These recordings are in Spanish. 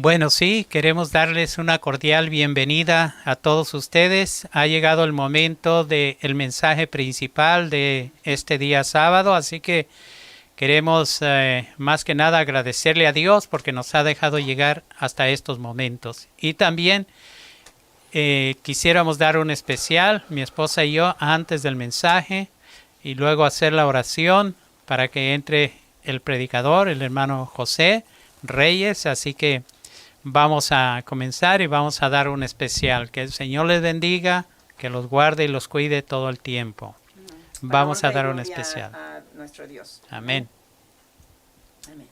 Bueno, sí, queremos darles una cordial bienvenida a todos ustedes. Ha llegado el momento del mensaje principal de este día sábado, así que queremos más que nada agradecerle a Dios porque nos ha dejado llegar hasta estos momentos. Y también quisiéramos dar un especial, mi esposa y yo, antes del mensaje y luego hacer la oración para que entre el predicador, el hermano José Reyes, así que vamos a comenzar y vamos a dar un especial. Que el Señor les bendiga, que los guarde y los cuide todo el tiempo. Vamos a dar un especial. A nuestro Dios. Amén. Amén.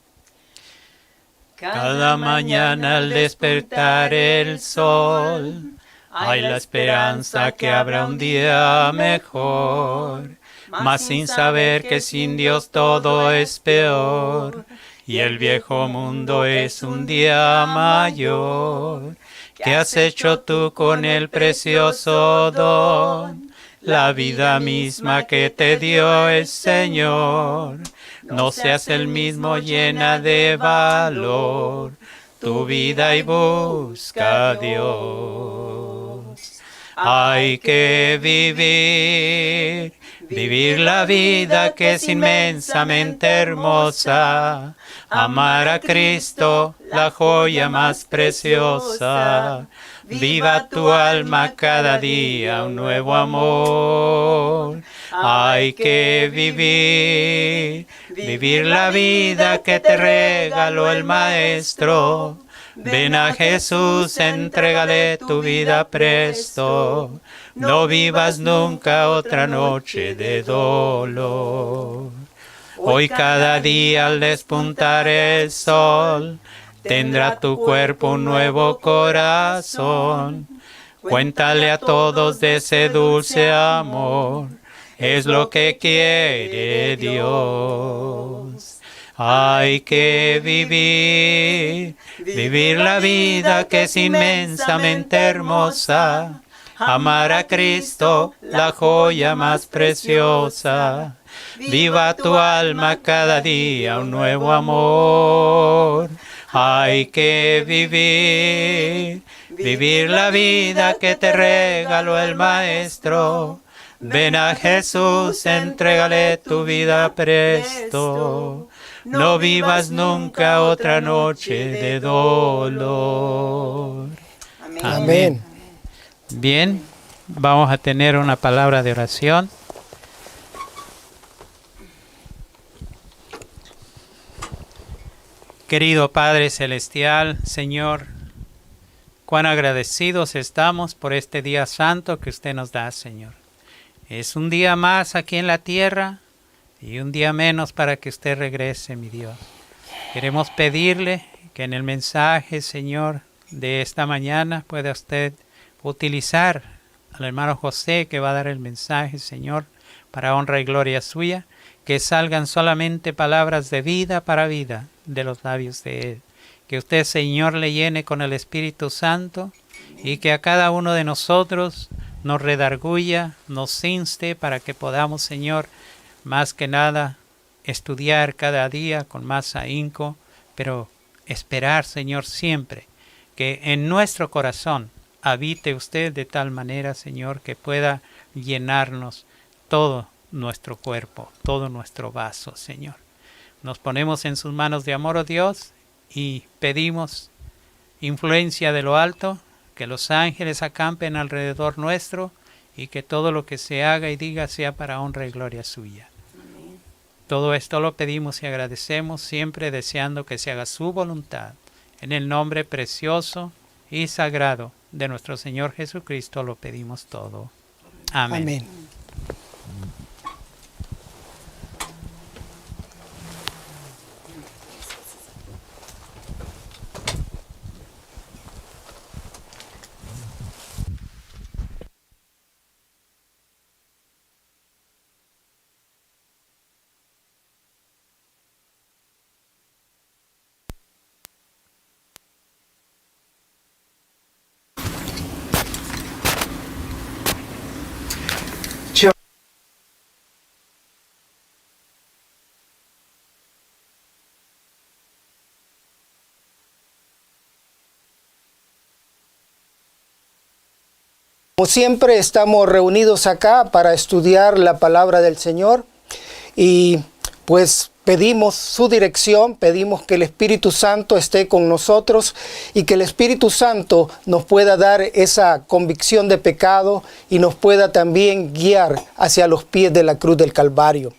Cada mañana al despertar el sol, hay la esperanza que habrá un día mejor, mas sin saber que sin Dios todo es peor. Y el viejo mundo es un día mayor. ¿Qué has hecho tú con el precioso don? La vida misma que te dio el Señor. No seas el mismo llena de valor tu vida y busca a Dios. Hay que vivir la vida que es inmensamente hermosa. Amar a Cristo, la joya más preciosa. Viva tu alma cada día un nuevo amor. Hay que vivir la vida que te regaló el Maestro. Ven a Jesús, entrégale tu vida presto. No vivas nunca otra noche de dolor. Hoy cada día al despuntar el sol, tendrá tu cuerpo un nuevo corazón. Cuéntale a todos de ese dulce amor, es lo que quiere Dios. Hay que vivir la vida que es inmensamente hermosa. Amar a Cristo, la joya más preciosa. Viva tu alma cada día un nuevo amor. Hay que vivir la vida que te regaló el Maestro. Ven a Jesús, entrégale tu vida presto. No vivas nunca otra noche de dolor. Amén. Amén. Bien, vamos a tener una palabra de oración. Querido Padre Celestial, Señor, cuán agradecidos estamos por este día santo que usted nos da, Señor. Es un día más aquí en la tierra y un día menos para que usted regrese, mi Dios. Queremos pedirle que en el mensaje, Señor, de esta mañana pueda usted utilizar al hermano José que va a dar el mensaje, Señor, para honra y gloria suya, que salgan solamente palabras de vida para vida de los labios de él. Que usted, Señor, le llene con el Espíritu Santo y que a cada uno de nosotros nos redarguya, nos inste para que podamos, Señor, más que nada estudiar cada día con más ahínco, pero esperar, Señor, siempre que en nuestro corazón habite usted de tal manera, Señor, que pueda llenarnos todo nuestro cuerpo, todo nuestro vaso, Señor. Nos ponemos en sus manos de amor, oh Dios, y pedimos influencia de lo alto, que los ángeles acampen alrededor nuestro y que todo lo que se haga y diga sea para honra y gloria suya. Amén. Todo esto lo pedimos y agradecemos, siempre deseando que se haga su voluntad. En el nombre precioso y sagrado de nuestro Señor Jesucristo lo pedimos todo. Amén. Amén. Como siempre, estamos reunidos acá para estudiar la palabra del Señor y pues pedimos su dirección, pedimos que el Espíritu Santo esté con nosotros y que el Espíritu Santo nos pueda dar esa convicción de pecado y nos pueda también guiar hacia los pies de la cruz del Calvario.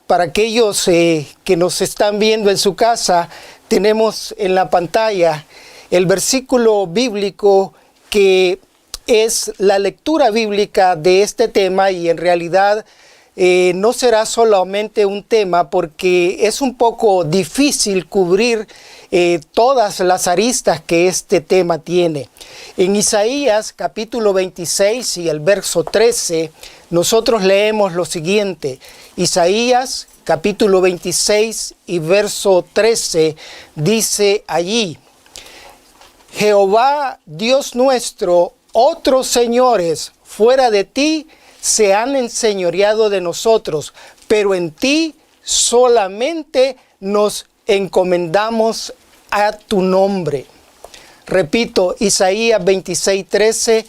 Para aquellos que nos están viendo en su casa, tenemos en la pantalla el versículo bíblico que es la lectura bíblica de este tema, y en realidad no será solamente un tema porque es un poco difícil cubrir todas las aristas que este tema tiene. En Isaías capítulo 26 y el verso 13, nosotros leemos lo siguiente. Isaías capítulo 26 y verso 13 dice allí: Jehová Dios nuestro, otros señores fuera de ti se han enseñoreado de nosotros, pero en ti solamente nos encomendamos a tu nombre. Repito, Isaías 26:13,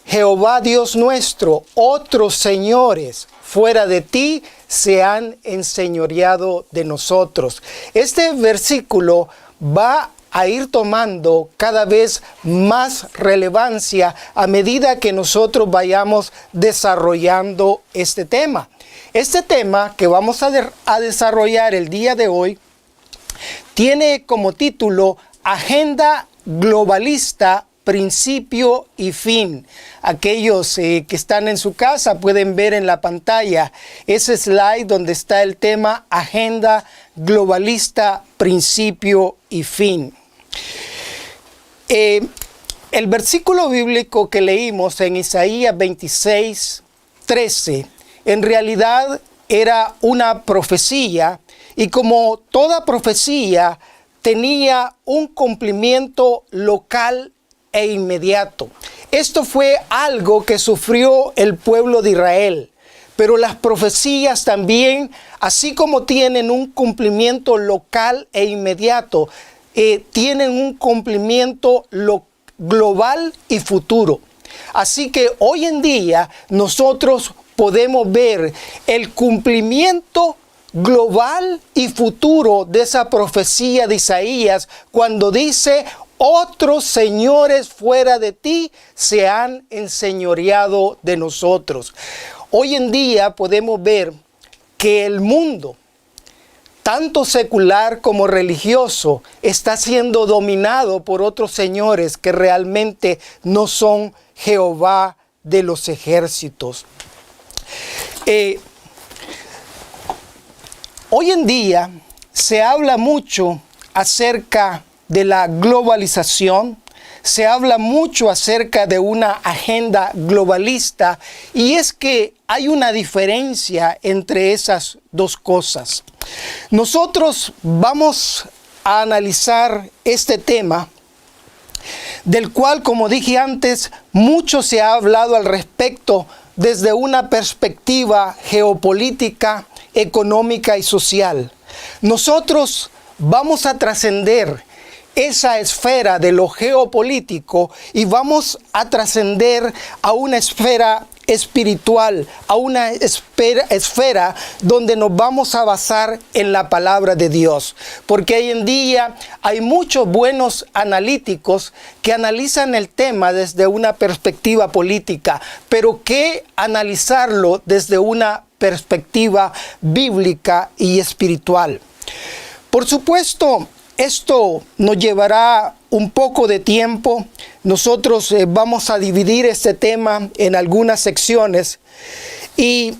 Jehová Dios nuestro, otros señores fuera de ti se han enseñoreado de nosotros. Este versículo va a ir tomando cada vez más relevancia a medida que nosotros vayamos desarrollando este tema. Este tema que vamos a desarrollar el día de hoy tiene como título Agenda Globalista, Principio y Fin. Aquellos que están en su casa pueden ver en la pantalla ese slide donde está el tema Agenda Globalista, Principio y Fin. El versículo bíblico que leímos en Isaías 26:13 en realidad era una profecía, y como toda profecía tenía un cumplimiento local e inmediato. Esto fue algo que sufrió el pueblo de Israel, pero las profecías también, así como tienen un cumplimiento local e inmediato, tienen un cumplimiento global y futuro. Así que hoy en día nosotros podemos ver el cumplimiento global y futuro de esa profecía de Isaías cuando dice: otros señores fuera de ti se han enseñoreado de nosotros. Hoy en día podemos ver que el mundo, tanto secular como religioso, está siendo dominado por otros señores que realmente no son Jehová de los ejércitos. Hoy en día se habla mucho acerca de la globalización, se habla mucho acerca de una agenda globalista, y es que hay una diferencia entre esas dos cosas. Nosotros vamos a analizar este tema, del cual, como dije antes, mucho se ha hablado al respecto desde una perspectiva geopolítica, económica y social. Nosotros vamos a trascender esa esfera de lo geopolítico y vamos a trascender a una esfera espiritual, a una esfera donde nos vamos a basar en la palabra de Dios. Porque hoy en día hay muchos buenos analíticos que analizan el tema desde una perspectiva política, pero que analizarlo desde una perspectiva bíblica y espiritual. Por supuesto, esto nos llevará un poco de tiempo. Nosotros vamos a dividir este tema en algunas secciones y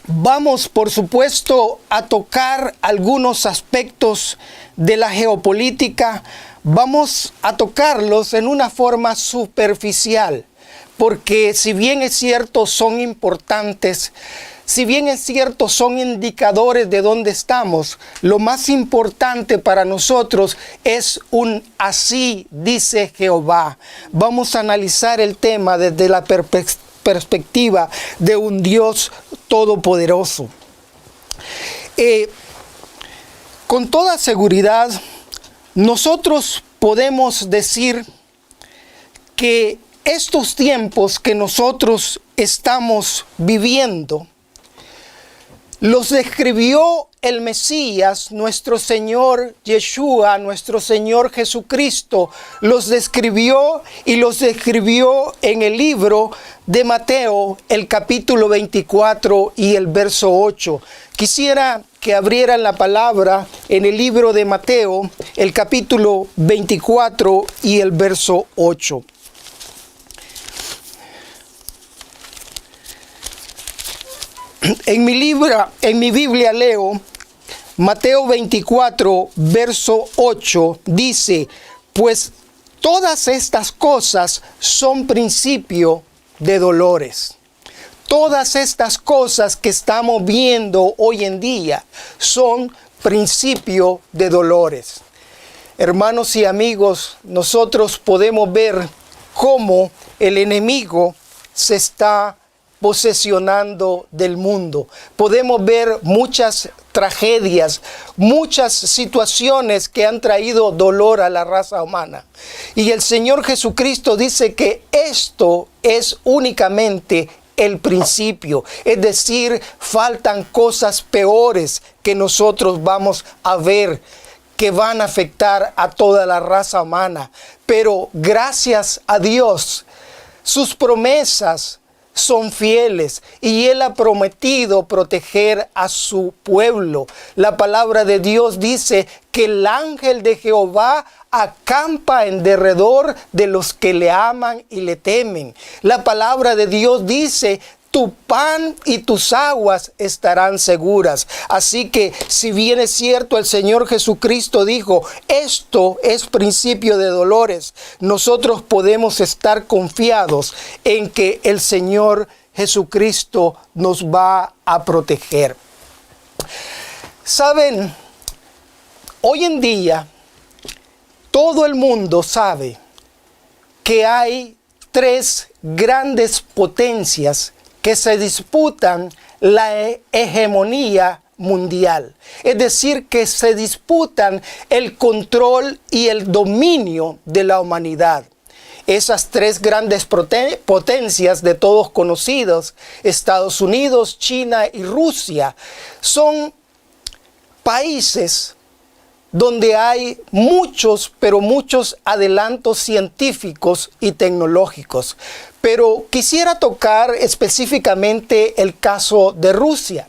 vamos, por supuesto, a tocar algunos aspectos de la geopolítica. Vamos a tocarlos en una forma superficial, porque si bien es cierto, son importantes. Si bien es cierto, son indicadores de dónde estamos, lo más importante para nosotros es un así dice Jehová. Vamos a analizar el tema desde la perspectiva de un Dios todopoderoso. Con toda seguridad, nosotros podemos decir que estos tiempos que nosotros estamos viviendo, los describió el Mesías, nuestro Señor Yeshua, nuestro Señor Jesucristo. Los describió en el libro de Mateo, el capítulo 24 y el verso 8. Quisiera que abrieran la palabra en el libro de Mateo, el capítulo 24 y el verso 8. En mi Biblia leo Mateo 24, verso 8, dice: pues todas estas cosas son principio de dolores. Todas estas cosas que estamos viendo hoy en día son principio de dolores. Hermanos y amigos, nosotros podemos ver cómo el enemigo se está posesionando del mundo. Podemos ver muchas tragedias, muchas situaciones que han traído dolor a la raza humana. Y el Señor Jesucristo dice que esto es únicamente el principio. Es decir, faltan cosas peores que nosotros vamos a ver, que van a afectar a toda la raza humana. Pero gracias a Dios, sus promesas son fieles y Él ha prometido proteger a su pueblo. La palabra de Dios dice que el ángel de Jehová acampa en derredor de los que le aman y le temen. La palabra de Dios dice: tu pan y tus aguas estarán seguras. Así que, si bien es cierto, el Señor Jesucristo dijo, esto es principio de dolores, nosotros podemos estar confiados en que el Señor Jesucristo nos va a proteger. Saben, hoy en día, todo el mundo sabe que hay tres grandes potencias que se disputan la hegemonía mundial. Es decir, que se disputan el control y el dominio de la humanidad. Esas tres grandes potencias de todos conocidos, Estados Unidos, China y Rusia, son países donde hay muchos, pero muchos adelantos científicos y tecnológicos. Pero quisiera tocar específicamente el caso de Rusia.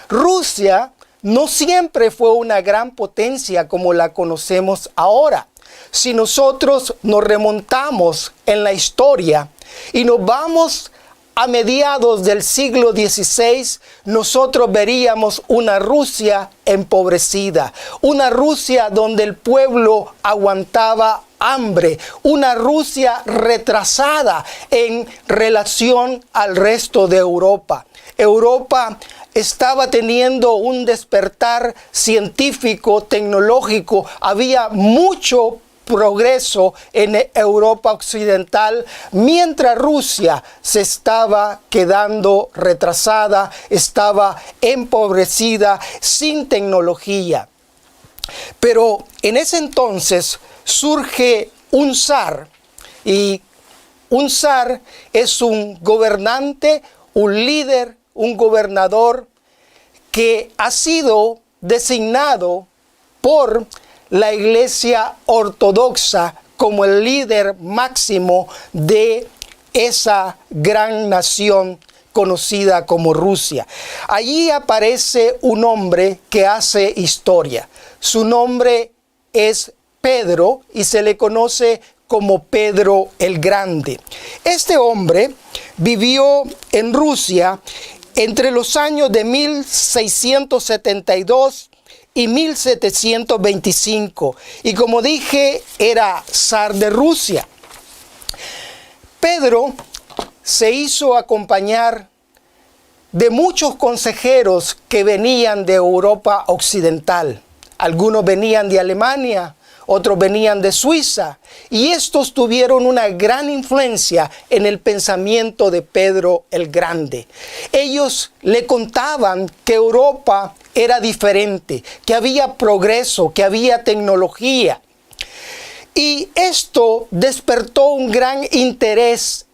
Rusia no siempre fue una gran potencia como la conocemos ahora. Si nosotros nos remontamos en la historia y nos vamos a mediados del siglo XVI, nosotros veríamos una Rusia empobrecida, una Rusia donde el pueblo aguantaba hambre, una Rusia retrasada en relación al resto de Europa. Europa estaba teniendo un despertar científico, tecnológico, había mucho progreso en Europa occidental, mientras Rusia se estaba quedando retrasada, estaba empobrecida, sin tecnología. Pero en ese entonces surge un zar, y un zar es un gobernante, un líder, un gobernador que ha sido designado por la Iglesia Ortodoxa como el líder máximo de esa gran nación conocida como Rusia. Allí aparece un hombre que hace historia. Su nombre es Pedro y se le conoce como Pedro el Grande. Este hombre vivió en Rusia entre los años de 1672 y 1725. Y como dije, era zar de Rusia. Pedro se hizo acompañar de muchos consejeros que venían de Europa occidental. Algunos venían de Alemania, otros venían de Suiza, y estos tuvieron una gran influencia en el pensamiento de Pedro el Grande. Ellos le contaban que Europa era diferente, que había progreso, que había tecnología. Y esto despertó un gran interés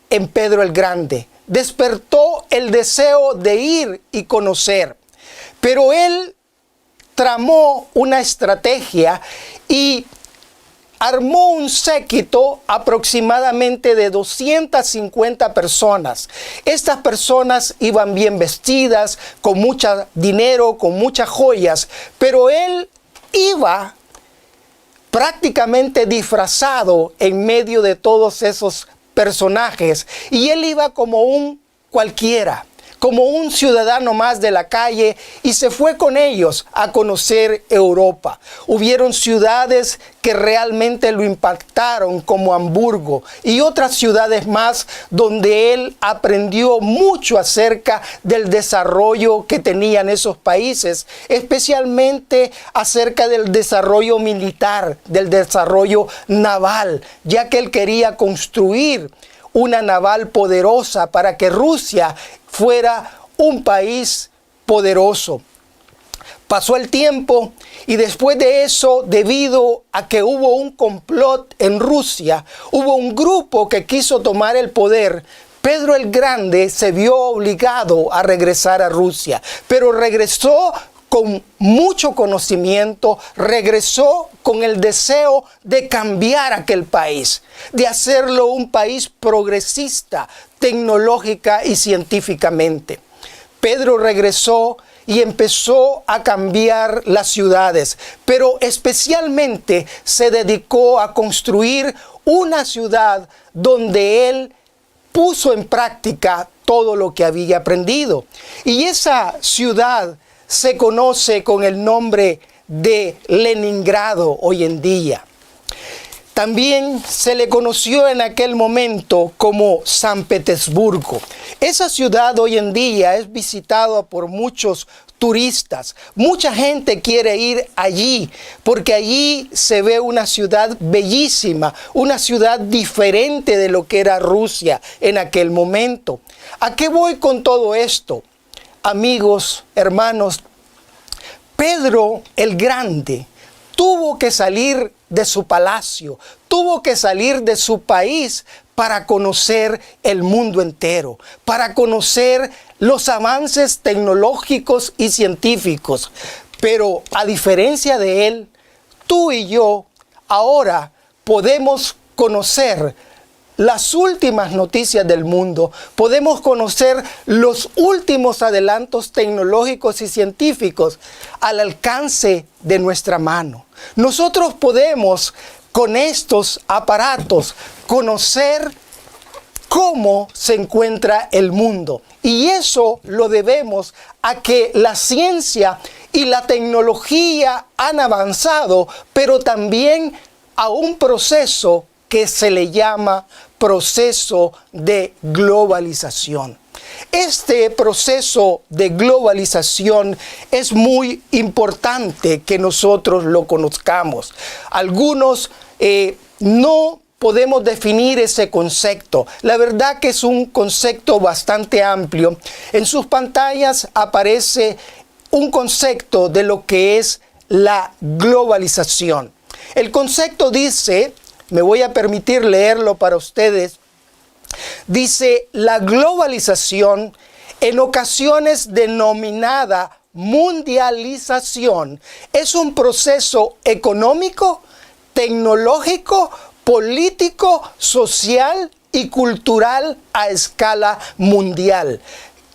en Pedro el Grande. Despertó el deseo de ir y conocer. Pero él tramó una estrategia y armó un séquito aproximadamente de 250 personas. Estas personas iban bien vestidas, con mucho dinero, con muchas joyas, pero él iba prácticamente disfrazado en medio de todos esos personajes, y él iba como un cualquiera, como un ciudadano más de la calle, y se fue con ellos a conocer Europa. Hubieron ciudades que realmente lo impactaron, como Hamburgo y otras ciudades más, donde él aprendió mucho acerca del desarrollo que tenían esos países, especialmente acerca del desarrollo militar, del desarrollo naval, ya que él quería construir una naval poderosa para que Rusia fuera un país poderoso. Pasó el tiempo y después de eso, debido a que hubo un complot en Rusia, hubo un grupo que quiso tomar el poder, Pedro el Grande se vio obligado a regresar a Rusia, pero regresó con mucho conocimiento, regresó con el deseo de cambiar aquel país, de hacerlo un país progresista, tecnológica y científicamente. Pedro regresó y empezó a cambiar las ciudades, pero especialmente se dedicó a construir una ciudad donde él puso en práctica todo lo que había aprendido. Y esa ciudad se conoce con el nombre de Leningrado hoy en día. También se le conoció en aquel momento como San Petersburgo. Esa ciudad hoy en día es visitada por muchos turistas. Mucha gente quiere ir allí porque allí se ve una ciudad bellísima, una ciudad diferente de lo que era Rusia en aquel momento. ¿A qué voy con todo esto? Amigos, hermanos, Pedro el Grande tuvo que salir de su palacio, tuvo que salir de su país para conocer el mundo entero, para conocer los avances tecnológicos y científicos. Pero a diferencia de él, tú y yo ahora podemos conocer las últimas noticias del mundo, podemos conocer los últimos adelantos tecnológicos y científicos al alcance de nuestra mano. Nosotros podemos con estos aparatos conocer cómo se encuentra el mundo, y eso lo debemos a que la ciencia y la tecnología han avanzado, pero también a un proceso que se le llama proceso de globalización. Este proceso de globalización es muy importante que nosotros lo conozcamos. Algunos no podemos definir ese concepto. La verdad que es un concepto bastante amplio. En sus pantallas aparece un concepto de lo que es la globalización. El concepto dice, me voy a permitir leerlo para ustedes, dice: la globalización, en ocasiones denominada mundialización, es un proceso económico, tecnológico, político, social y cultural a escala mundial,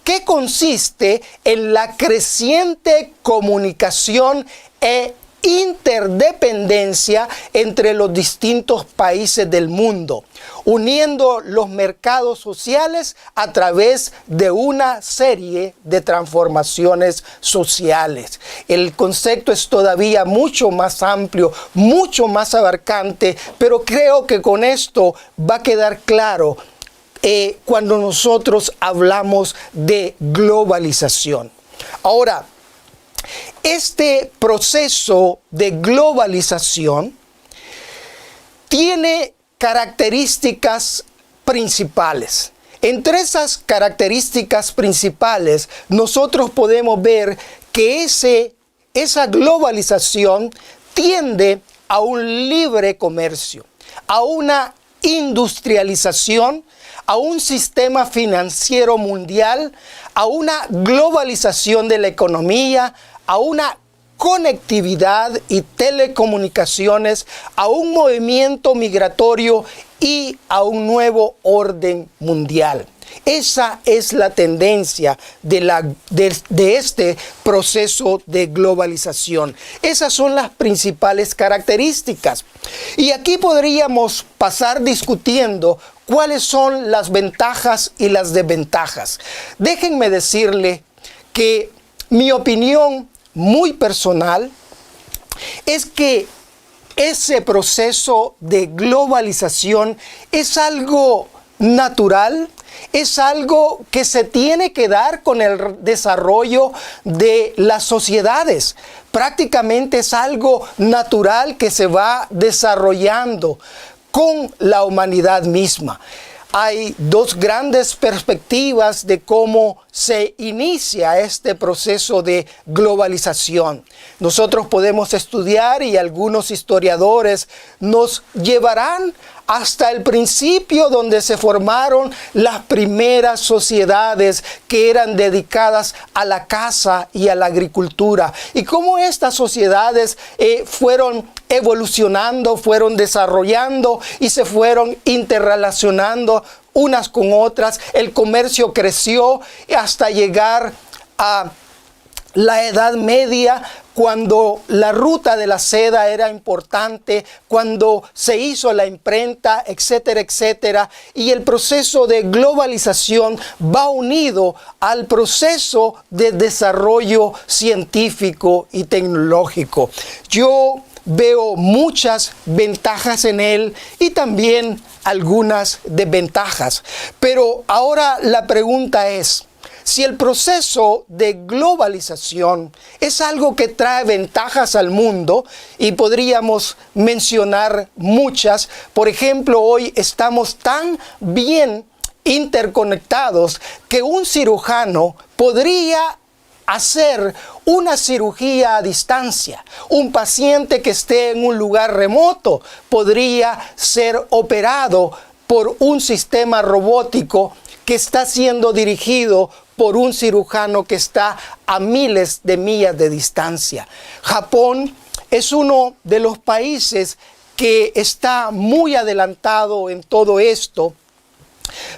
que consiste en la creciente comunicación e interdependencia entre los distintos países del mundo, uniendo los mercados sociales a través de una serie de transformaciones sociales. El concepto es todavía mucho más amplio, mucho más abarcante, pero creo que con esto va a quedar claro cuando nosotros hablamos de globalización. Ahora, este proceso de globalización tiene características principales. Entre esas características principales, nosotros podemos ver que esa globalización tiende a un libre comercio, a una industrialización, a un sistema financiero mundial, a una globalización de la economía, a una conectividad y telecomunicaciones, a un movimiento migratorio y a un nuevo orden mundial. Esa es la tendencia de este proceso de globalización. Esas son las principales características. Y aquí podríamos pasar discutiendo cuáles son las ventajas y las desventajas. Déjenme decirle que mi opinión muy personal es que ese proceso de globalización es algo natural, es algo que se tiene que dar con el desarrollo de las sociedades. Prácticamente es algo natural que se va desarrollando con la humanidad misma. Hay dos grandes perspectivas de cómo se inicia este proceso de globalización. Nosotros podemos estudiar y algunos historiadores nos llevarán hasta el principio donde se formaron las primeras sociedades que eran dedicadas a la caza y a la agricultura. Y cómo estas sociedades fueron evolucionando, fueron desarrollando y se fueron interrelacionando unas con otras. El comercio creció hasta llegar a la Edad Media, cuando la ruta de la seda era importante, cuando se hizo la imprenta, etcétera, etcétera. Y el proceso de globalización va unido al proceso de desarrollo científico y tecnológico. Yo veo muchas ventajas en él y también algunas desventajas. Pero ahora la pregunta es, si el proceso de globalización es algo que trae ventajas al mundo, y podríamos mencionar muchas, por ejemplo, hoy estamos tan bien interconectados que un cirujano podría hacer una cirugía a distancia. Un paciente que esté en un lugar remoto podría ser operado por un sistema robótico que está siendo dirigido por un cirujano que está a miles de millas de distancia. Japón es uno de los países que está muy adelantado en todo esto,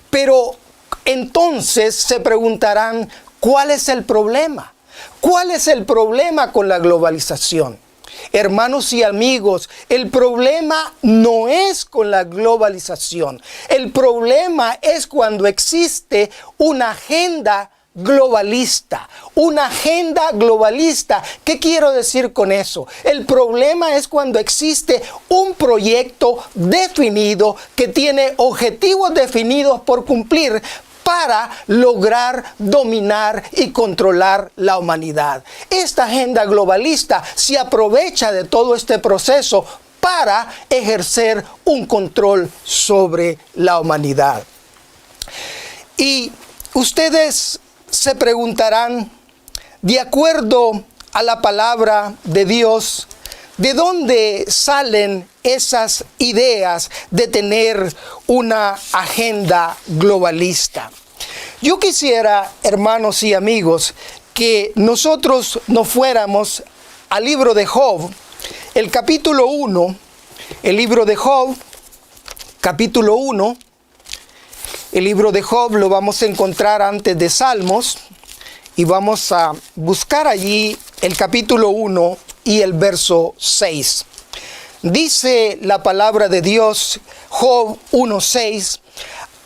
pero entonces se preguntarán, ¿cuál es el problema? ¿Cuál es el problema con la globalización? Hermanos y amigos, el problema no es con la globalización. El problema es cuando existe una agenda globalista. Una agenda globalista. ¿Qué quiero decir con eso? El problema es cuando existe un proyecto definido que tiene objetivos definidos por cumplir para lograr dominar y controlar la humanidad. Esta agenda globalista se aprovecha de todo este proceso para ejercer un control sobre la humanidad. Y ustedes se preguntarán, de acuerdo a la palabra de Dios, ¿de dónde salen esas ideas de tener una agenda globalista? Yo quisiera, hermanos y amigos, que nosotros nos fuéramos al libro de Job, el capítulo 1, el libro de Job, capítulo 1. El libro de Job lo vamos a encontrar antes de Salmos y vamos a buscar allí el capítulo 1 y el verso 6. Dice la palabra de Dios, Job 1:6,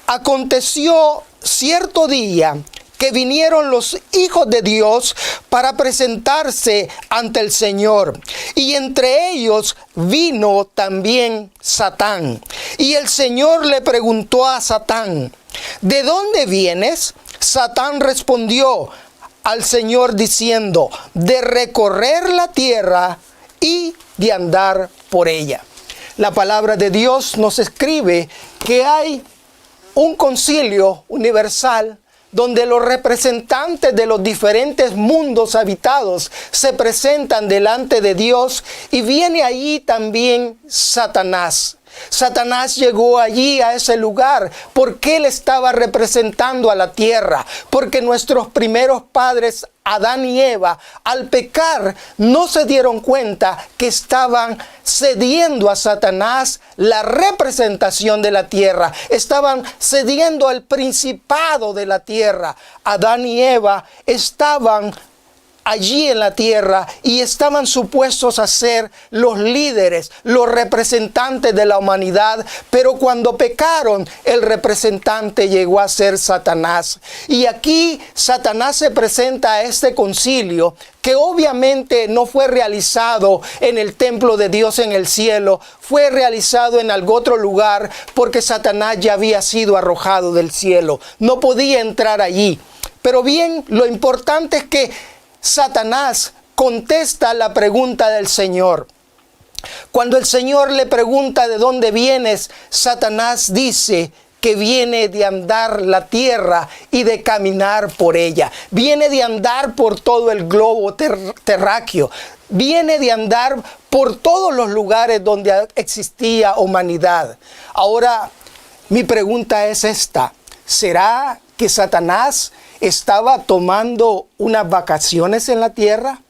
aconteció cierto día que vinieron los hijos de Dios para presentarse ante el Señor. Y entre ellos vino también Satán. Y el Señor le preguntó a Satán, ¿de dónde vienes? Satán respondió al Señor diciendo, de recorrer la tierra y de andar por ella. La palabra de Dios nos escribe que hay un concilio universal donde los representantes de los diferentes mundos habitados se presentan delante de Dios, y viene allí también Satanás. Satanás llegó allí a ese lugar porque él estaba representando a la tierra, porque nuestros primeros padres, Adán y Eva, al pecar no se dieron cuenta que estaban cediendo a Satanás la representación de la tierra, estaban cediendo al principado de la tierra. Adán y Eva estaban allí en la tierra y estaban supuestos a ser los líderes, los representantes de la humanidad, pero cuando pecaron, el representante llegó a ser Satanás. Y aquí Satanás se presenta a este concilio, que obviamente no fue realizado en el templo de Dios en el cielo, fue realizado en algún otro lugar, porque Satanás ya había sido arrojado del cielo, no podía entrar allí. Pero bien, lo importante es que Satanás contesta la pregunta del Señor. Cuando el Señor le pregunta de dónde vienes, Satanás dice que viene de andar la tierra y de caminar por ella. Viene de andar por todo el globo terráqueo. Viene de andar por todos los lugares donde existía humanidad. Ahora, mi pregunta es esta: ¿será que Satanás estaba tomando unas vacaciones en la tierra?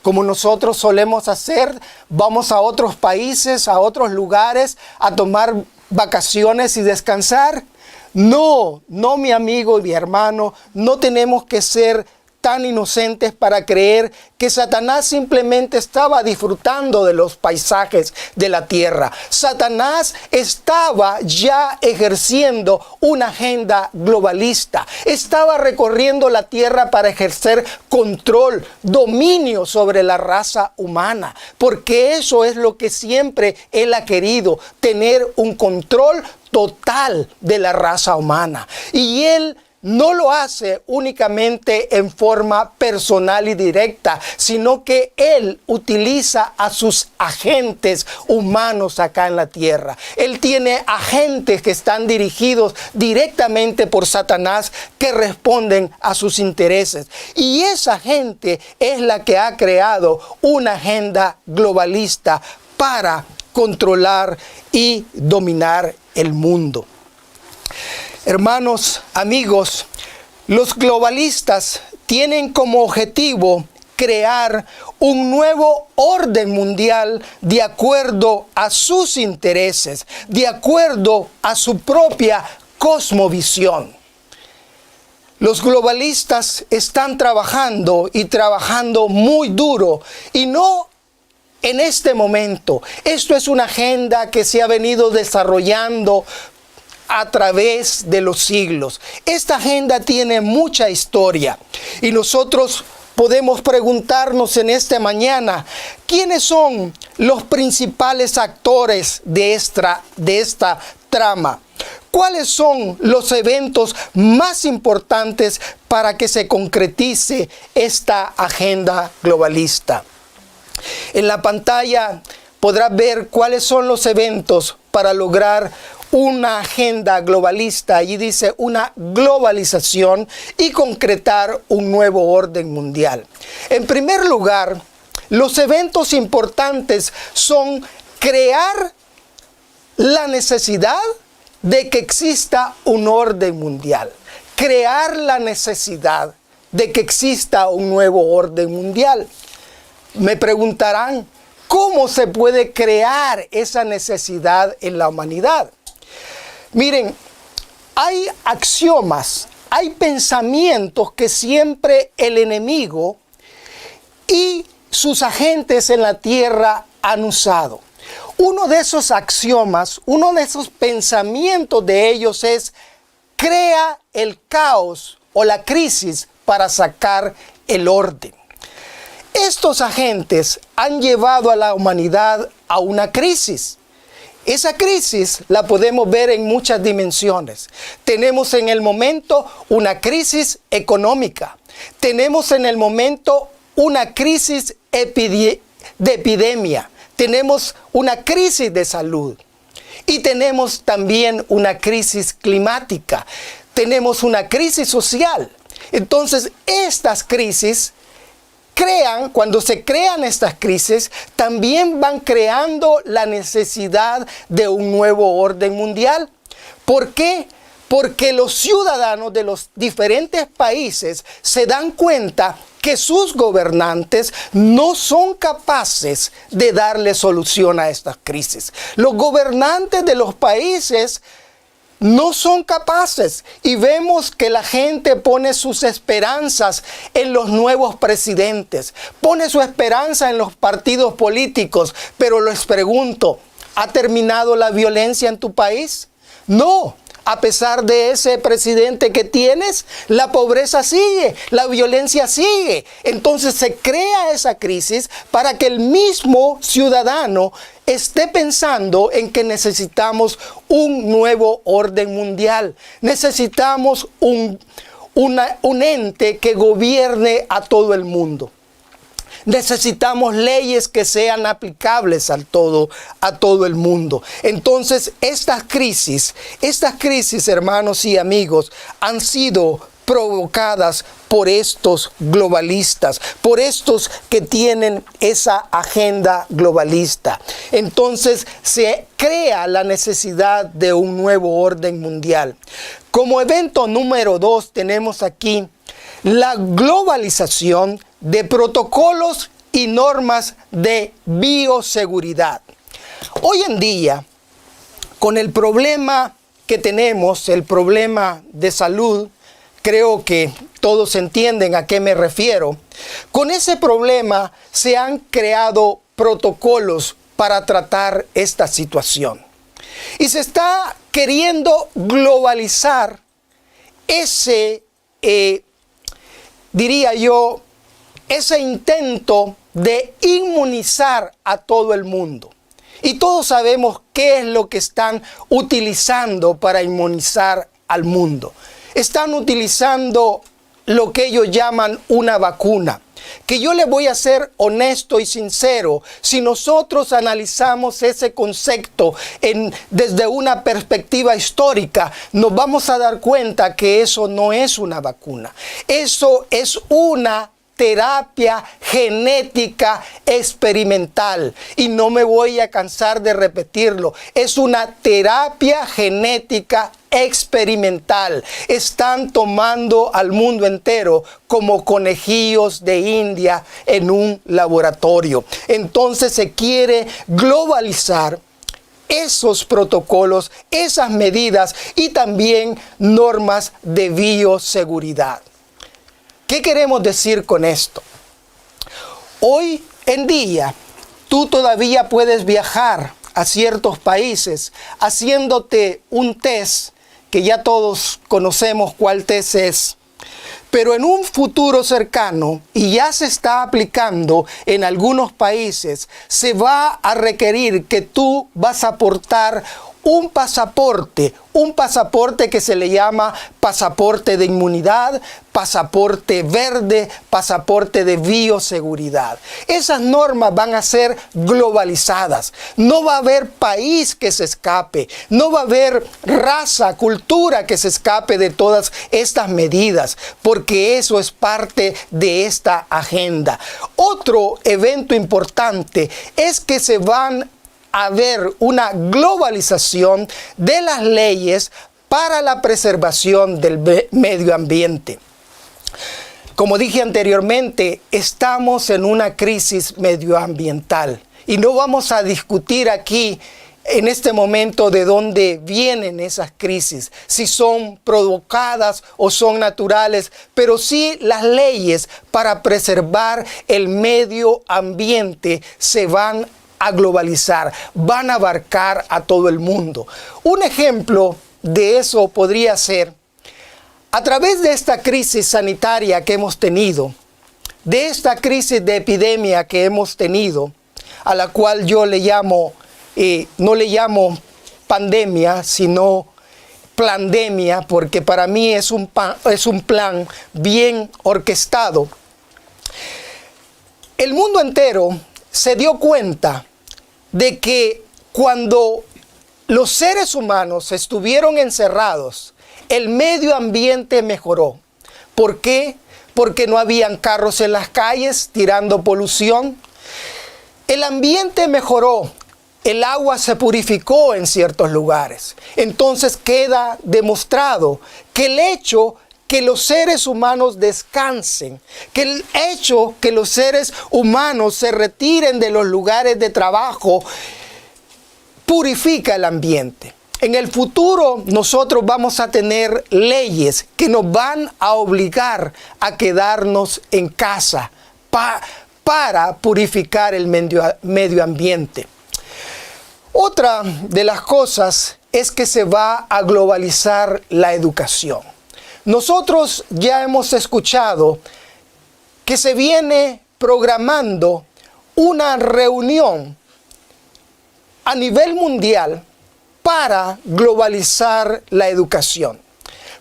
Como nosotros solemos hacer, vamos a otros países, a otros lugares, a tomar vacaciones y descansar. No, mi amigo y mi hermano, no tenemos que ser tan inocentes para creer que Satanás simplemente estaba disfrutando de los paisajes de la tierra. Satanás estaba ya ejerciendo una agenda globalista. Estaba recorriendo la tierra para ejercer control, dominio sobre la raza humana. Porque eso es lo que siempre él ha querido, tener un control total de la raza humana. Y él no lo hace únicamente en forma personal y directa, sino que él utiliza a sus agentes humanos acá en la tierra. Él tiene agentes que están dirigidos directamente por Satanás, que responden a sus intereses. Y esa gente es la que ha creado una agenda globalista para controlar y dominar el mundo. Hermanos, amigos, los globalistas tienen como objetivo crear un nuevo orden mundial de acuerdo a sus intereses, de acuerdo a su propia cosmovisión. Los globalistas están trabajando y trabajando muy duro, y no en este momento. Esto es una agenda que se ha venido desarrollando a través de los siglos. Esta agenda tiene mucha historia, y nosotros podemos preguntarnos en esta mañana: ¿quiénes son los principales actores de esta trama? ¿Cuáles son los eventos más importantes para que se concretice esta agenda globalista? En la pantalla podrás ver cuáles son los eventos para lograr una agenda globalista. Allí dice una globalización y concretar un nuevo orden mundial. En primer lugar, los eventos importantes son crear la necesidad de que exista un orden mundial. Crear la necesidad de que exista un nuevo orden mundial. Me preguntarán, ¿cómo se puede crear esa necesidad en la humanidad? Miren, hay axiomas, hay pensamientos que siempre el enemigo y sus agentes en la tierra han usado. Uno de esos axiomas, uno de esos pensamientos de ellos es: crea el caos o la crisis para sacar el orden. Estos agentes han llevado a la humanidad a una crisis. Esa crisis la podemos ver en muchas dimensiones. Tenemos en el momento una crisis económica. Tenemos en el momento una crisis de epidemia. Tenemos una crisis de salud. Y tenemos también una crisis climática. tenemos una crisis social. Entonces, estas crisis cuando se crean estas crisis, también van creando la necesidad de un nuevo orden mundial. ¿Por qué? Porque los ciudadanos de los diferentes países se dan cuenta que sus gobernantes no son capaces de darle solución a estas crisis. Los gobernantes de los países no son capaces, y vemos que la gente pone sus esperanzas en los nuevos presidentes, pone su esperanza en los partidos políticos, pero les pregunto, ¿ha terminado la violencia en tu país? No. A pesar de ese presidente que tienes, la pobreza sigue, la violencia sigue. Entonces se crea esa crisis para que el mismo ciudadano esté pensando en que necesitamos un nuevo orden mundial. Necesitamos un ente que gobierne a todo el mundo. Necesitamos leyes que sean aplicables a todo el mundo. Entonces, estas crisis, hermanos y amigos, han sido provocadas por estos globalistas, por estos que tienen esa agenda globalista. Entonces, se crea la necesidad de un nuevo orden mundial. Como evento número 2 tenemos aquí la globalización de protocolos y normas de bioseguridad. Hoy en día, con el problema que tenemos, el problema de salud, creo que todos entienden a qué me refiero. Con ese problema se han creado protocolos para tratar esta situación. Y se está queriendo globalizar ese ese intento de inmunizar a todo el mundo. Y todos sabemos qué es lo que están utilizando para inmunizar al mundo. Están utilizando lo que ellos llaman una vacuna. Que yo le voy a ser honesto y sincero, si nosotros analizamos ese concepto desde una perspectiva histórica, nos vamos a dar cuenta que eso no es una vacuna. Eso es una terapia genética experimental. Y no me voy a cansar de repetirlo. Es una terapia genética experimental. Están tomando al mundo entero como conejillos de India en un laboratorio. Entonces se quiere globalizar esos protocolos, esas medidas y también normas de bioseguridad. ¿Qué queremos decir con esto? Hoy en día, tú todavía puedes viajar a ciertos países haciéndote un test, que ya todos conocemos cuál test es. Pero en un futuro cercano, y ya se está aplicando en algunos países, se va a requerir que tú vas a portar un pasaporte que se le llama pasaporte de inmunidad, pasaporte verde, pasaporte de bioseguridad. Esas normas van a ser globalizadas. No va a haber país que se escape, no va a haber raza, cultura que se escape de todas estas medidas, porque eso es parte de esta agenda. Otro evento importante es que se van a ver una globalización de las leyes para la preservación del medio ambiente. Como dije anteriormente, estamos en una crisis medioambiental y no vamos a discutir aquí en este momento de dónde vienen esas crisis, si son provocadas o son naturales, pero sí las leyes para preservar el medio ambiente se van a globalizar, van a abarcar a todo el mundo. Un ejemplo de eso podría ser, a través de esta crisis sanitaria que hemos tenido, de esta crisis de epidemia que hemos tenido, a la cual yo le llamo, no le llamo pandemia, sino plandemia, porque para mí es un plan bien orquestado. El mundo entero se dio cuenta de que cuando los seres humanos estuvieron encerrados, el medio ambiente mejoró. ¿Por qué? Porque no habían carros en las calles tirando polución. El ambiente mejoró, el agua se purificó en ciertos lugares. Entonces queda demostrado que el hecho que los seres humanos descansen, que el hecho que los seres humanos se retiren de los lugares de trabajo, purifica el ambiente. En el futuro nosotros vamos a tener leyes que nos van a obligar a quedarnos en casa para purificar el medio ambiente. Otra de las cosas es que se va a globalizar la educación. Nosotros ya hemos escuchado que se viene programando una reunión a nivel mundial para globalizar la educación.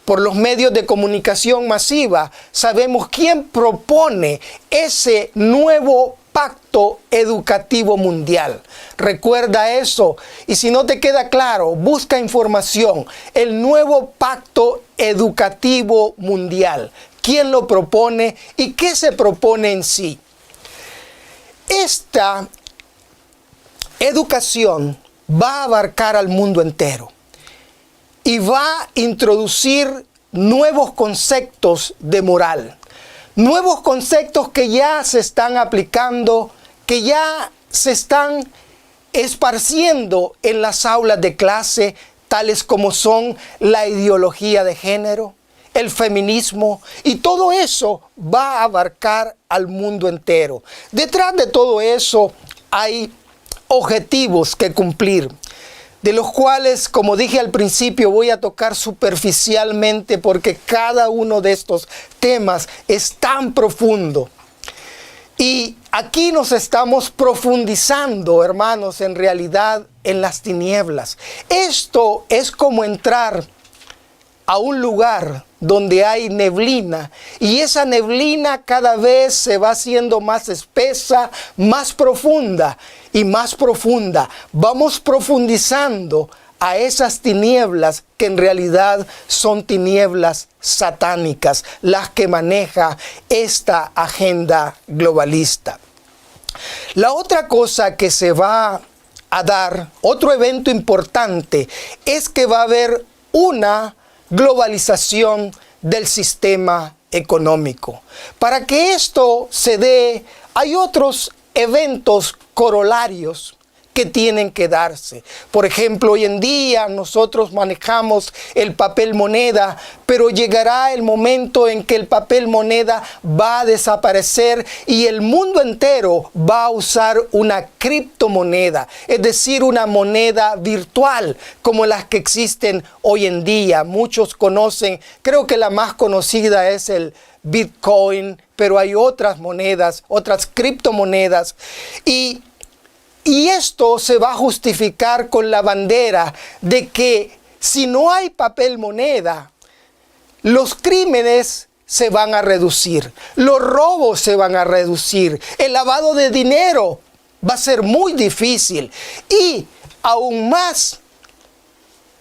Por los medios de comunicación masiva sabemos quién propone ese nuevo pacto educativo mundial. Recuerda eso, y si no te queda claro, busca información. El nuevo pacto educativo mundial. ¿Quién lo propone y qué se propone en sí? Esta educación va a abarcar al mundo entero y va a introducir nuevos conceptos de moral, nuevos conceptos que ya se están aplicando, que ya se están esparciendo en las aulas de clase, tales como son la ideología de género, el feminismo, y todo eso va a abarcar al mundo entero. Detrás de todo eso hay objetivos que cumplir, de los cuales, como dije al principio, voy a tocar superficialmente porque cada uno de estos temas es tan profundo. Y aquí nos estamos profundizando, hermanos, en realidad en las tinieblas. Esto es como entrar a un lugar donde hay neblina, y esa neblina cada vez se va haciendo más espesa, más profunda y más profunda. Vamos profundizando a esas tinieblas que en realidad son tinieblas satánicas, las que maneja esta agenda globalista. La otra cosa que se va a dar, otro evento importante, es que va a haber una globalización del sistema económico. Para que esto se dé, hay otros eventos corolarios que tienen que darse. Por ejemplo, hoy en día nosotros manejamos el papel moneda, pero llegará el momento en que el papel moneda va a desaparecer y el mundo entero va a usar una criptomoneda, es decir, una moneda virtual como las que existen hoy en día. Muchos conocen, creo que la más conocida es el Bitcoin, pero hay otras monedas, otras criptomonedas, y esto se va a justificar con la bandera de que si no hay papel moneda, los crímenes se van a reducir, los robos se van a reducir, el lavado de dinero va a ser muy difícil y aún más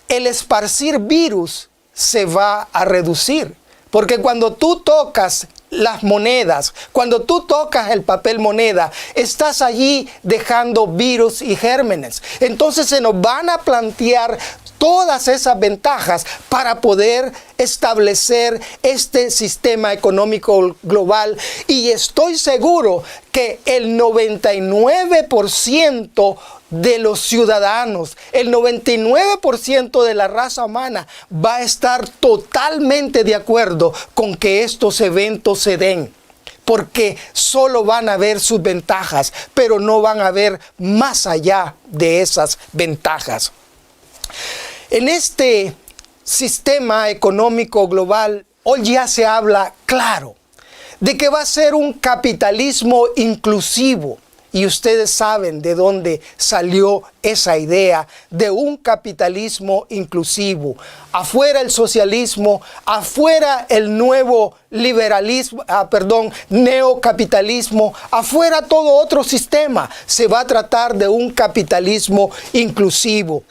el esparcir virus se va a reducir. Porque cuando tú tocas las monedas, cuando tú tocas el papel moneda, estás allí dejando virus y gérmenes. Entonces se nos van a plantear todas esas ventajas para poder establecer este sistema económico global. Y estoy seguro que el 99% de los ciudadanos, el 99% de la raza humana va a estar totalmente de acuerdo con que estos eventos se den, porque solo van a ver sus ventajas, pero no van a ver más allá de esas ventajas. En este sistema económico global, hoy ya se habla claro de que va a ser un capitalismo inclusivo. Y ustedes saben de dónde salió esa idea de un capitalismo inclusivo. Afuera el socialismo, afuera el nuevo liberalismo, neocapitalismo, afuera todo otro sistema. Se va a tratar de un capitalismo inclusivo.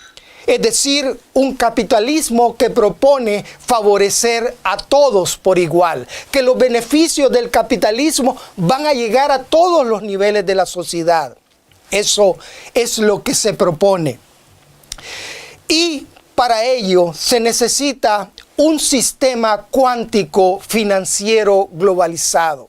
Es decir, un capitalismo que propone favorecer a todos por igual, que los beneficios del capitalismo van a llegar a todos los niveles de la sociedad. Eso es lo que se propone. Y para ello se necesita un sistema cuántico financiero globalizado.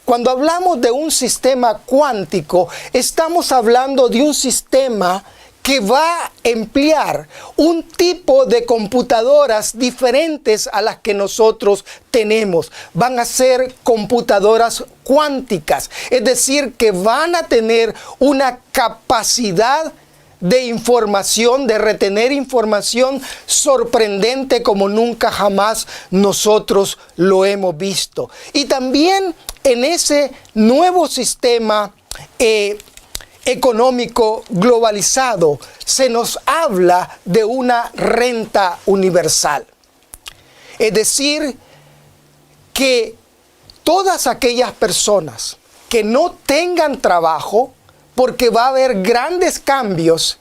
Cuando hablamos de un sistema cuántico, estamos hablando de un sistema que va a emplear un tipo de computadoras diferentes a las que nosotros tenemos. Van a ser computadoras cuánticas, es decir, que van a tener una capacidad de información, de retener información sorprendente como nunca jamás nosotros lo hemos visto. Y también en ese nuevo sistema económico globalizado se nos habla de una renta universal. Es decir, que todas aquellas personas que no tengan trabajo, porque va a haber grandes cambios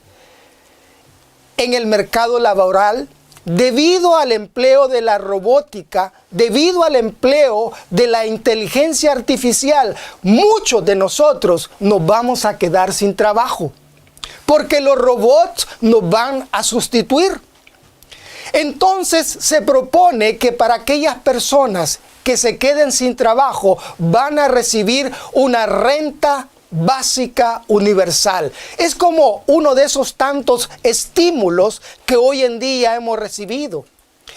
en el mercado laboral debido al empleo de la robótica, debido al empleo de la inteligencia artificial. Muchos de nosotros nos vamos a quedar sin trabajo porque los robots nos van a sustituir. Entonces se propone que para aquellas personas que se queden sin trabajo van a recibir una renta básica universal. Es como uno de esos tantos estímulos que hoy en día hemos recibido.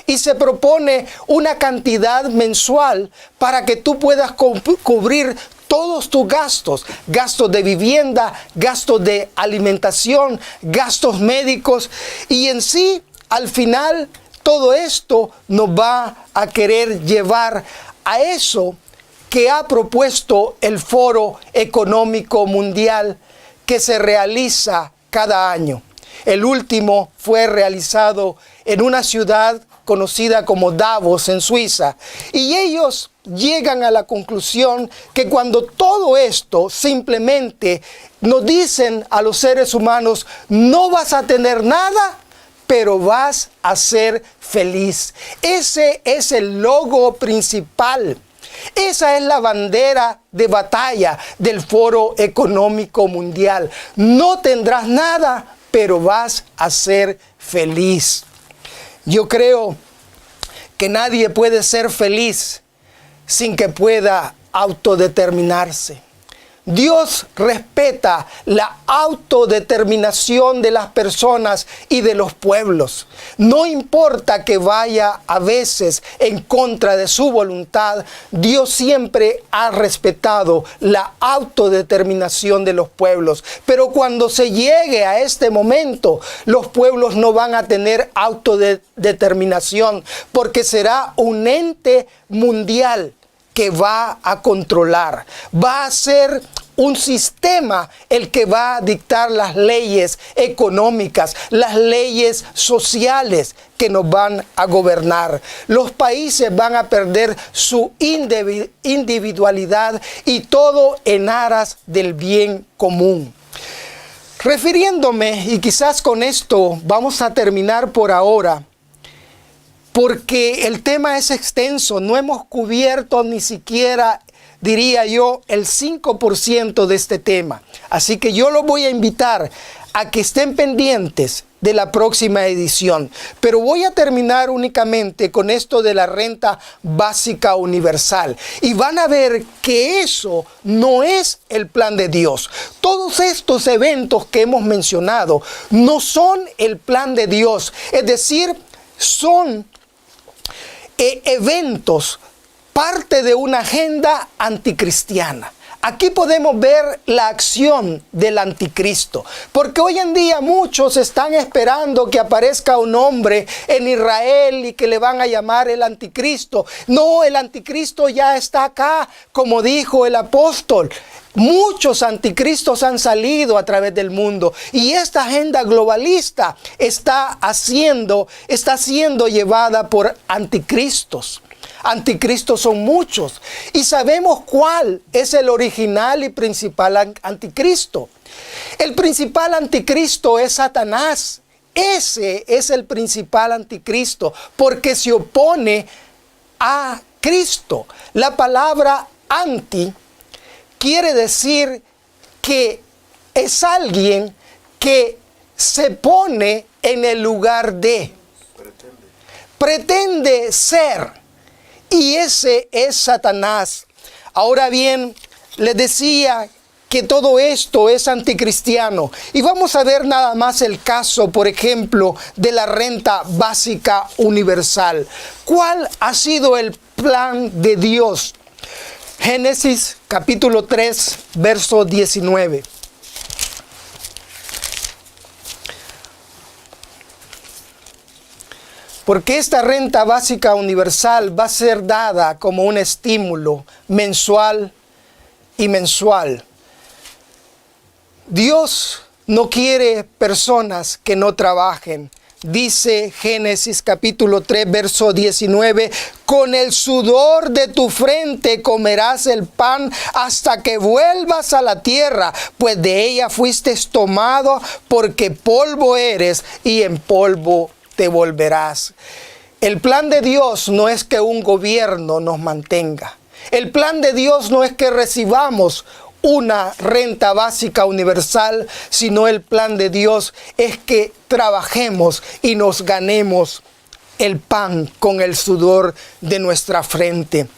Y se propone una cantidad mensual para que tú puedas cubrir todos tus gastos, gastos de vivienda, gastos de alimentación, gastos médicos. Y en sí, al final, todo esto nos va a querer llevar a eso que ha propuesto el Foro Económico Mundial que se realiza cada año. El último fue realizado en una ciudad conocida como Davos, en Suiza. Y ellos llegan a la conclusión que cuando todo esto simplemente nos dicen a los seres humanos, no vas a tener nada, pero vas a ser feliz. Ese es el logo principal. Esa es la bandera de batalla del Foro Económico Mundial. No tendrás nada, pero vas a ser feliz. Yo creo que nadie puede ser feliz sin que pueda autodeterminarse. Dios respeta la autodeterminación de las personas y de los pueblos. No importa que vaya a veces en contra de su voluntad, Dios siempre ha respetado la autodeterminación de los pueblos. Pero cuando se llegue a este momento, los pueblos no van a tener autodeterminación porque será un ente mundial que va a controlar, va a ser un sistema el que va a dictar las leyes económicas, las leyes sociales que nos van a gobernar. Los países van a perder su individualidad y todo en aras del bien común. Refiriéndome, y quizás con esto vamos a terminar por ahora, porque el tema es extenso, no hemos cubierto ni siquiera, diría yo, el 5% de este tema. Así que yo los voy a invitar a que estén pendientes de la próxima edición. Pero voy a terminar únicamente con esto de la renta básica universal. Y van a ver que eso no es el plan de Dios. Todos estos eventos que hemos mencionado no son el plan de Dios. Es decir, son eventos, parte de una agenda anticristiana. Aquí podemos ver la acción del anticristo, porque hoy en día muchos están esperando que aparezca un hombre en Israel y que le van a llamar el anticristo. No, el anticristo ya está acá, como dijo el apóstol. Muchos anticristos han salido a través del mundo y esta agenda globalista está siendo llevada por anticristos. Anticristos son muchos y sabemos cuál es el original y principal anticristo. El principal anticristo es Satanás. Ese es el principal anticristo, porque se opone a Cristo. La palabra anti quiere decir que es alguien que se pone en el lugar de. Pretende ser. Y ese es Satanás. Ahora bien, les decía que todo esto es anticristiano. Y vamos a ver nada más el caso, por ejemplo, de la renta básica universal. ¿Cuál ha sido el plan de Dios? Génesis capítulo 3, verso 19. Porque esta renta básica universal va a ser dada como un estímulo mensual y mensual. Dios no quiere personas que no trabajen. Dice Génesis capítulo 3, verso 19, con el sudor de tu frente comerás el pan hasta que vuelvas a la tierra, pues de ella fuiste tomado, porque polvo eres y en polvo te volverás. El plan de Dios no es que un gobierno nos mantenga. El plan de Dios no es que recibamos una renta básica universal, sino el plan de Dios es que trabajemos y nos ganemos el pan con el sudor de nuestra frente.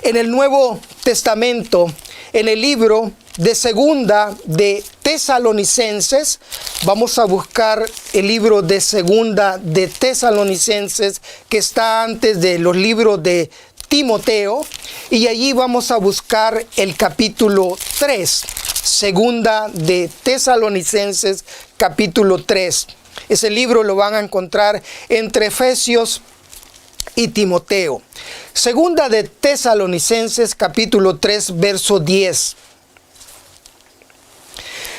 En el Nuevo Testamento, en el libro de Segunda de Tesalonicenses, vamos a buscar el libro de Segunda de Tesalonicenses, que está antes de los libros de Timoteo, y allí vamos a buscar el capítulo 3, Segunda de Tesalonicenses, capítulo 3. Ese libro lo van a encontrar entre Efesios y Timoteo. Segunda de Tesalonicenses, capítulo 3, verso 10.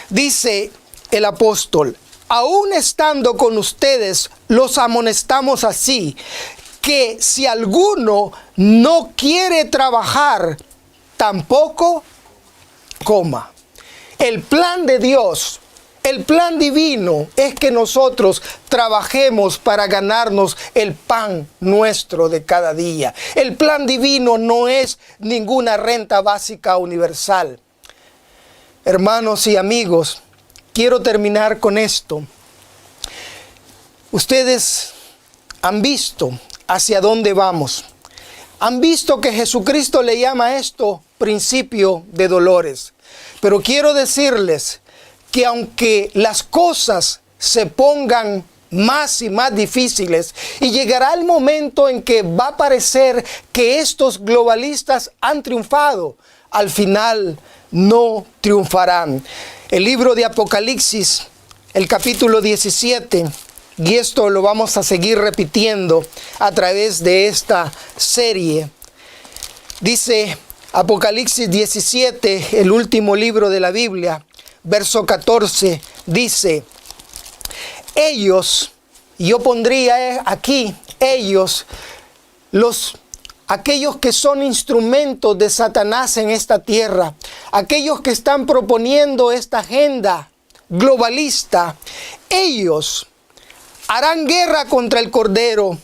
Dice el apóstol: aún estando con ustedes, los amonestamos así, que si alguno no quiere trabajar, tampoco coma. El plan de Dios, el plan divino, es que nosotros trabajemos para ganarnos el pan nuestro de cada día. El plan divino no es ninguna renta básica universal. Hermanos y amigos, quiero terminar con esto. Ustedes han visto hacia dónde vamos. Han visto que Jesucristo le llama a esto principio de dolores. Pero quiero decirles que aunque las cosas se pongan más y más difíciles, y llegará el momento en que va a parecer que estos globalistas han triunfado, al final no triunfarán. El libro de Apocalipsis, el capítulo 17, y esto lo vamos a seguir repitiendo a través de esta serie. Dice Apocalipsis 17, el último libro de la Biblia, verso 14, dice: ellos, yo pondría aquí, ellos, aquellos que son instrumentos de Satanás en esta tierra, aquellos que están proponiendo esta agenda globalista, ellos harán guerra contra el Cordero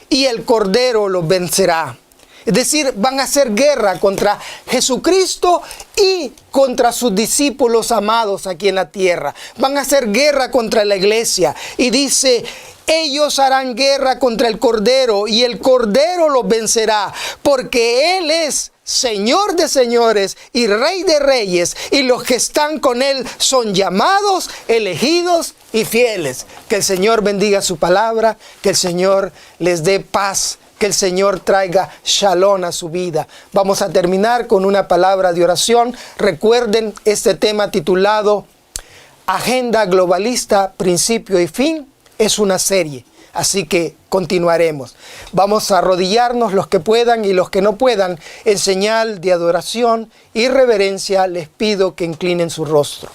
y el Cordero los vencerá. Es decir, van a hacer guerra contra Jesucristo y contra sus discípulos amados aquí en la tierra. Van a hacer guerra contra la iglesia. Y dice: ellos harán guerra contra el Cordero y el Cordero los vencerá, porque Él es Señor de señores y Rey de reyes, y los que están con Él son llamados, elegidos y fieles. Que el Señor bendiga su palabra, que el Señor les dé paz, que el Señor traiga shalom a su vida. Vamos a terminar con una palabra de oración. Recuerden este tema titulado Agenda Globalista, Principio y Fin. Es una serie, así que continuaremos. Vamos a arrodillarnos los que puedan, y los que no puedan, en señal de adoración y reverencia, les pido que inclinen su rostro.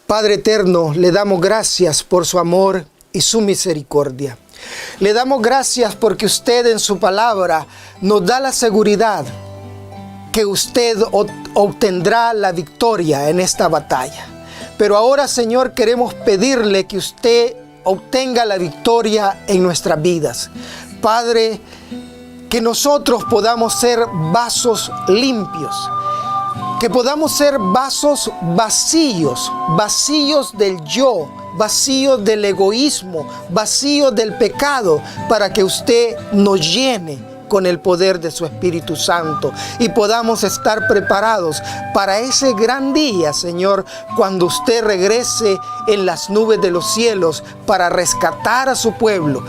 Padre eterno, le damos gracias por su amor y su misericordia. Le damos gracias porque usted en su palabra nos da la seguridad que usted obtendrá la victoria en esta batalla. Pero ahora, Señor, queremos pedirle que usted obtenga la victoria en nuestras vidas. Padre, que nosotros podamos ser vasos limpios, que podamos ser vasos vacíos, vacíos del yo, vacíos del egoísmo, vacíos del pecado, para que usted nos llene con el poder de su Espíritu Santo y podamos estar preparados para ese gran día, Señor, cuando usted regrese en las nubes de los cielos para rescatar a su pueblo,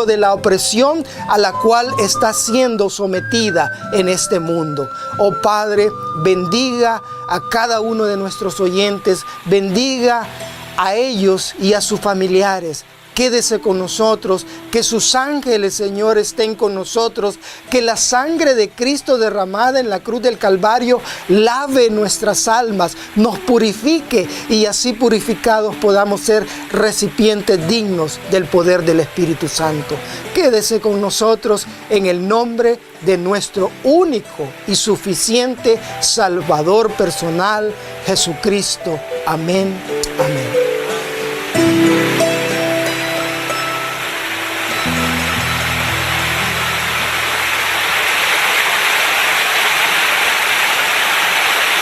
de la opresión a la cual está siendo sometida en este mundo. Oh Padre, bendiga a cada uno de nuestros oyentes, bendiga a ellos y a sus familiares. Quédese con nosotros, que sus ángeles, Señor, estén con nosotros, que la sangre de Cristo derramada en la cruz del Calvario lave nuestras almas, nos purifique y así purificados podamos ser recipientes dignos del poder del Espíritu Santo. Quédese con nosotros en el nombre de nuestro único y suficiente Salvador personal, Jesucristo. Amén. Amén.